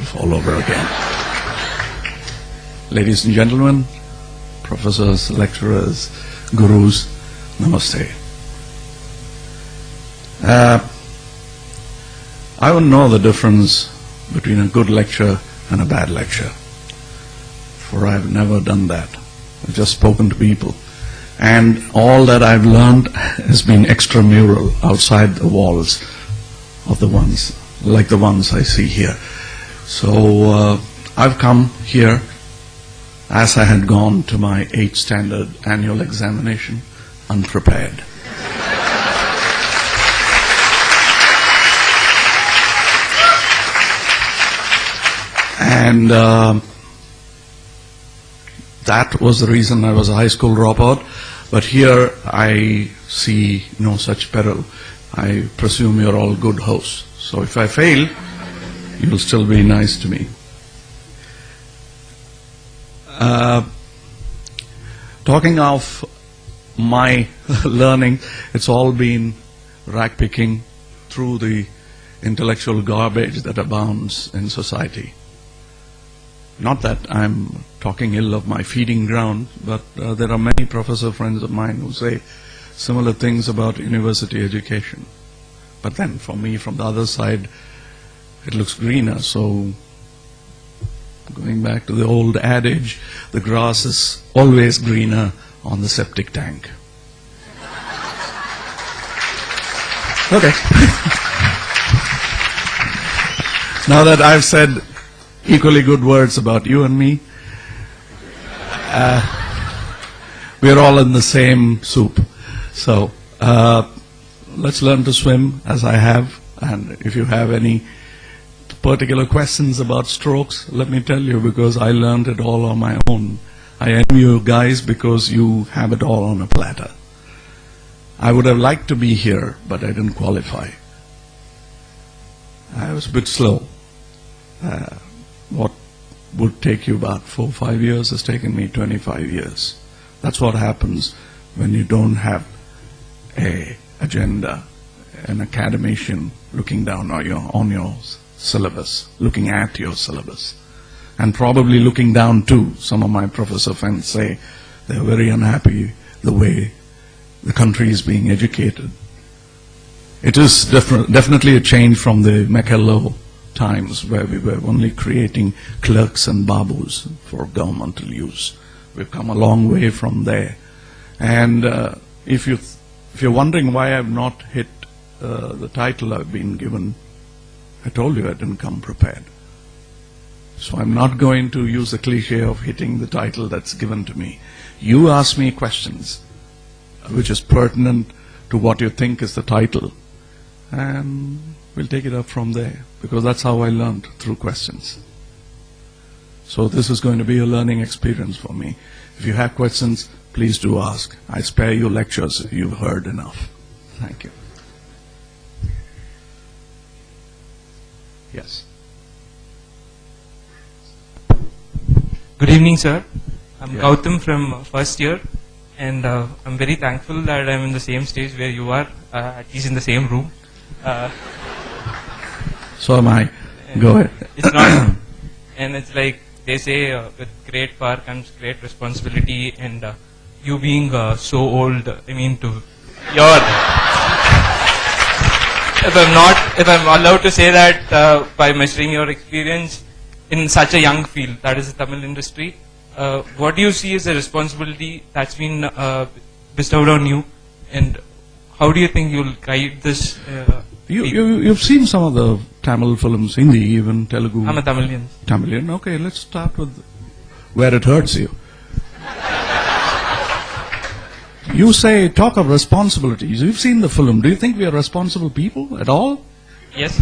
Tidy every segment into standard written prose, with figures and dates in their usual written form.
life all over again. Ladies and gentlemen, professors, lecturers, gurus, namaste. I wouldn't know the difference between a good lecture and a bad lecture, for I've never done that. I've just spoken to people, and all that I've learned has been extramural, outside the walls of the ones, like the ones I see here. So I've come here as I had gone to my 8th standard annual examination, unprepared. And that was the reason I was a high school dropout. But here I see no such peril. I presume you're all good hosts. So if I fail, you'll still be nice to me. Talking of my learning, it's all been rag-picking through the intellectual garbage that abounds in society. Not that I'm talking ill of my feeding ground, but there are many professor friends of mine who say similar things about university education. But then for me, from the other side, it looks greener. So going back to the old adage, the grass is always greener on the septic tank. Okay. Now that I've said equally good words about you and me, we're all in the same soup. So let's learn to swim as I have, and if you have any particular questions about strokes, let me tell you, because I learned it all on my own. I envy you guys because you have it all on a platter. I would have liked to be here, but I didn't qualify. I was a bit slow. What would take you about 4 or 5 years has taken me 25 years. That's what happens when you don't have an agenda, an academician looking down on your syllabus, looking at your syllabus, and probably looking down too. Some of my professor friends say they're very unhappy the way the country is being educated. It is definitely a change from the McKellow times where we were only creating clerks and babus for governmental use. We've come a long way from there. And if you're wondering why I've not hit the title I've been given, I told you I didn't come prepared. So I'm not going to use the cliche of hitting the title that's given to me. You ask me questions which is pertinent to what you think is the title, and we'll take it up from there, because that's how I learned, through questions. So this is going to be a learning experience for me. If you have questions, please do ask. I spare you lectures. You've heard enough. Thank you. Yes. Good evening, sir. I'm Gautam from first year, and I'm very thankful that I'm in the same stage where you are, at least in the same room. So am I. Go ahead. It's not, and it's like they say, with great power comes great responsibility, and you being so old, I mean, to your, if I'm allowed to say that, by measuring your experience in such a young field, that is the Tamil industry, what do you see as a responsibility that's been bestowed on you, and how do you think you'll guide this? You've seen some of the Tamil films, Hindi, even Telugu. I'm a Tamilian. Tamilian. Okay, let's start with where it hurts you. You say, talk of responsibilities. You've seen the film. Do you think we are responsible people at all? Yes.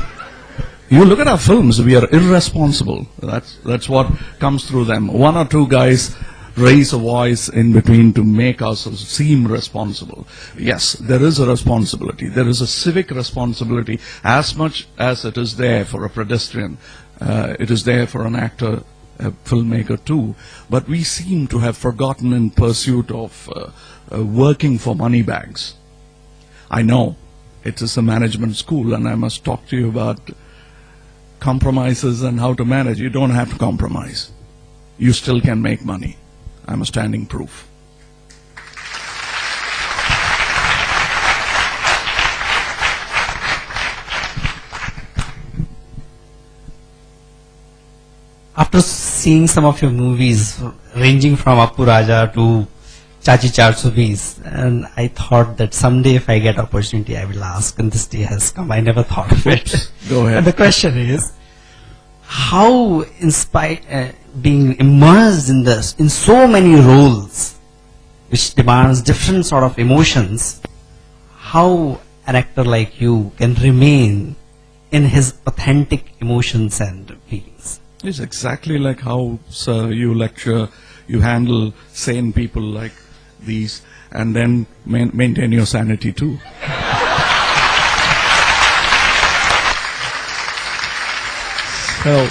You look at our films, we are irresponsible. That's what comes through them. One or two guys raise a voice in between to make us seem responsible. Yes, there is a responsibility. There is a civic responsibility as much as it is there for a pedestrian. It is there for an actor, a filmmaker too. But we seem to have forgotten in pursuit of working for money bags. I know it is a management school, and I must talk to you about compromises and how to manage. You don't have to compromise. You still can make money. I'm a standing proof. After seeing some of your movies, ranging from Appu Raja to Chachi Char and I thought that someday if I get opportunity, I will ask, and this day has come. I never thought of it. Go ahead. And the question is, how, in spite being immersed in this, in so many roles, which demands different sort of emotions, how an actor like you can remain in his authentic emotions and feelings? It's exactly like how, sir, you lecture, you handle sane people like these, and then maintain your sanity too. So,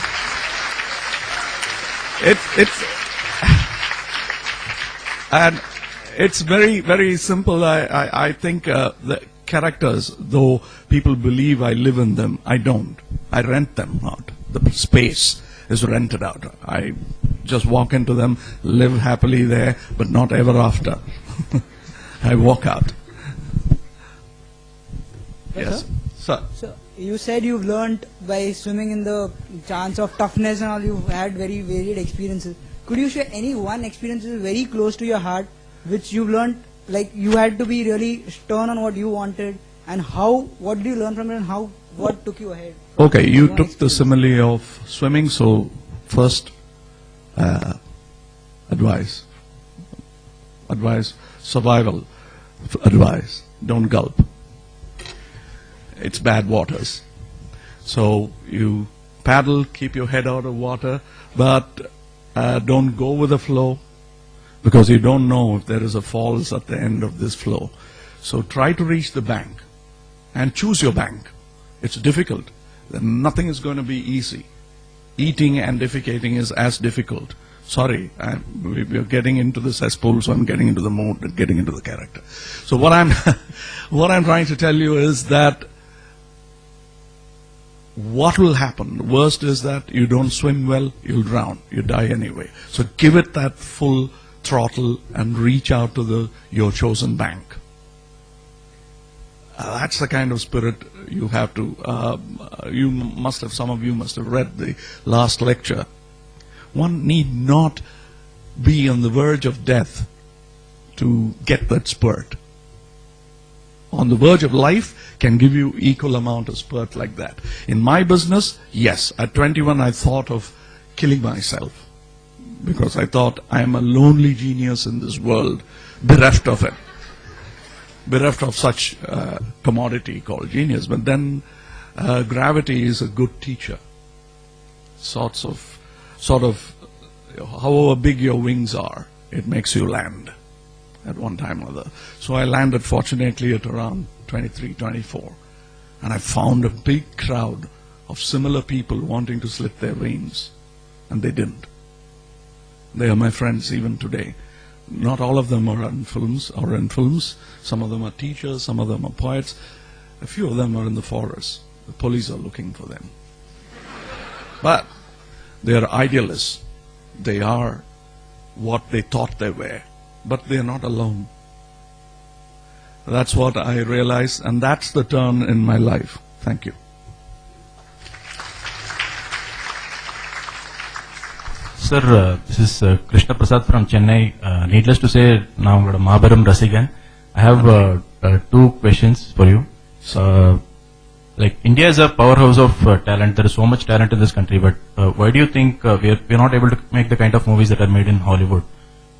and it's very, very simple. I think the characters, though people believe I live in them, I don't. I rent them out. The space is rented out. I just walk into them, live happily there, but not ever after. I walk out. Yes, sir. So you said you've learnt by swimming in the chance of toughness and all. You've had very varied experiences. Could you share any one experience that is very close to your heart, which you've learnt, like you had to be really stern on what you wanted, and how? What did you learn from it, and how? What took you ahead? Okay, you took the simile of swimming, so first advice, survival advice, don't gulp. It's bad waters. So you paddle, keep your head out of water, but don't go with the flow, because you don't know if there is a falls at the end of this flow. So try to reach the bank and choose your bank. It's difficult. Nothing is going to be easy. Eating and defecating is as difficult. Sorry, we're getting into the cesspool, so I'm getting into the mood and getting into the character. So what I'm trying to tell you is that what will happen? The worst is that you don't swim well, you'll drown, you die anyway. So give it that full throttle and reach out to your chosen bank. That's the kind of spirit you have to, some of you must have read the last lecture. One need not be on the verge of death to get that spurt. On the verge of life can give you equal amount of spurt like that. In my business, yes, at 21 I thought of killing myself, because I thought I am a lonely genius in this world, bereft of it. Bereft of such commodity called genius. But then gravity is a good teacher. Sort of, however big your wings are, it makes you land at one time or other. So I landed fortunately at around 23, 24. And I found a big crowd of similar people wanting to slit their wings. And they didn't. They are my friends even today. Not all of them are in films. Some of them are teachers, some of them are poets. A few of them are in the forest. The police are looking for them. But they are idealists. They are what they thought they were. But they are not alone. That's what I realized, and that's the turn in my life. Thank you. Sir, this is Krishna Prasad from Chennai. Needless to say, now I'm Mahabaram Rasigan. I have two questions for you. Like India is a powerhouse of talent. There is so much talent in this country, but why do you think we're not able to make the kind of movies that are made in Hollywood?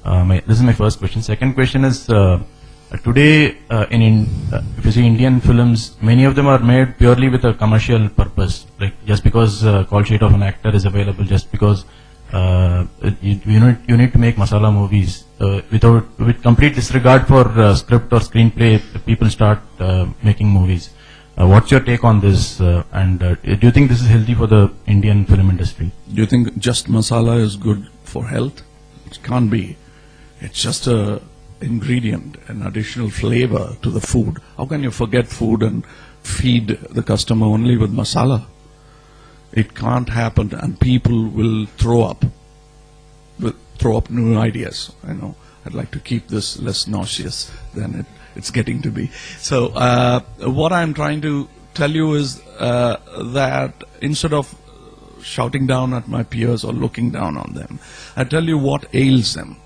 This is my first question. Second question is, today if you see Indian films, many of them are made purely with a commercial purpose. Like just because call sheet of an actor is available, just because you need to make masala movies with complete disregard for script or screenplay. People start making movies. What's your take on this? And do you think this is healthy for the Indian film industry? Do you think just masala is good for health? It can't be. It's just a ingredient, an additional flavor to the food. How can you forget food and feed the customer only with masala? It can't happen, and people will throw up new ideas. I know. I'd like to keep this less nauseous than it's getting to be. So what I'm trying to tell you is that instead of shouting down at my peers or looking down on them, I tell you what ails them.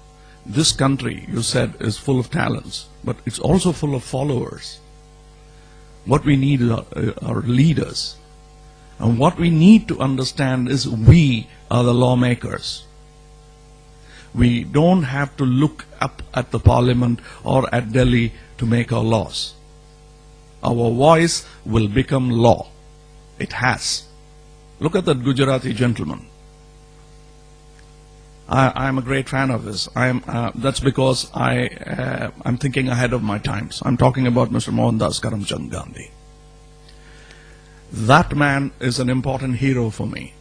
This country, you said, is full of talents, but it's also full of followers. What we need are leaders. And what we need to understand is we are the lawmakers. We don't have to look up at the parliament or at Delhi to make our laws. Our voice will become law. It has. Look at that Gujarati gentleman. I'm a great fan of his. That's because I'm thinking ahead of my times. I'm talking about Mr. Mohandas Karamchand Gandhi. That man is an important hero for me.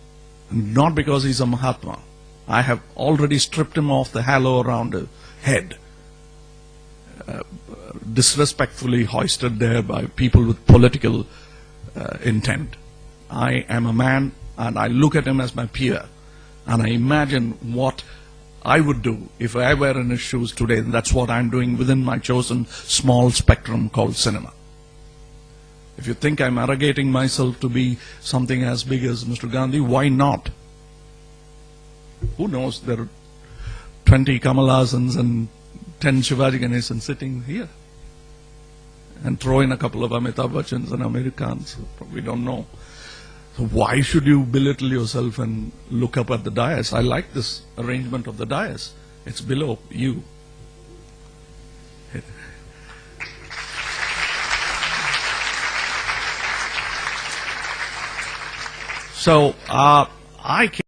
Not because he's a Mahatma. I have already stripped him off the halo around his head, disrespectfully hoisted there by people with political intent. I am a man, and I look at him as my peer, and I imagine what I would do if I were in his shoes today, and that's what I'm doing within my chosen small spectrum called cinema. If you think I'm arrogating myself to be something as big as Mr. Gandhi, why not? Who knows, there are 20 Kamalhaasans and 10 Shivaji Ganeshans sitting here. And throw in a couple of Amitabh Bachchans and Amir Khans. We don't know. So why should you belittle yourself and look up at the dais? I like this arrangement of the dais. It's below you. So I can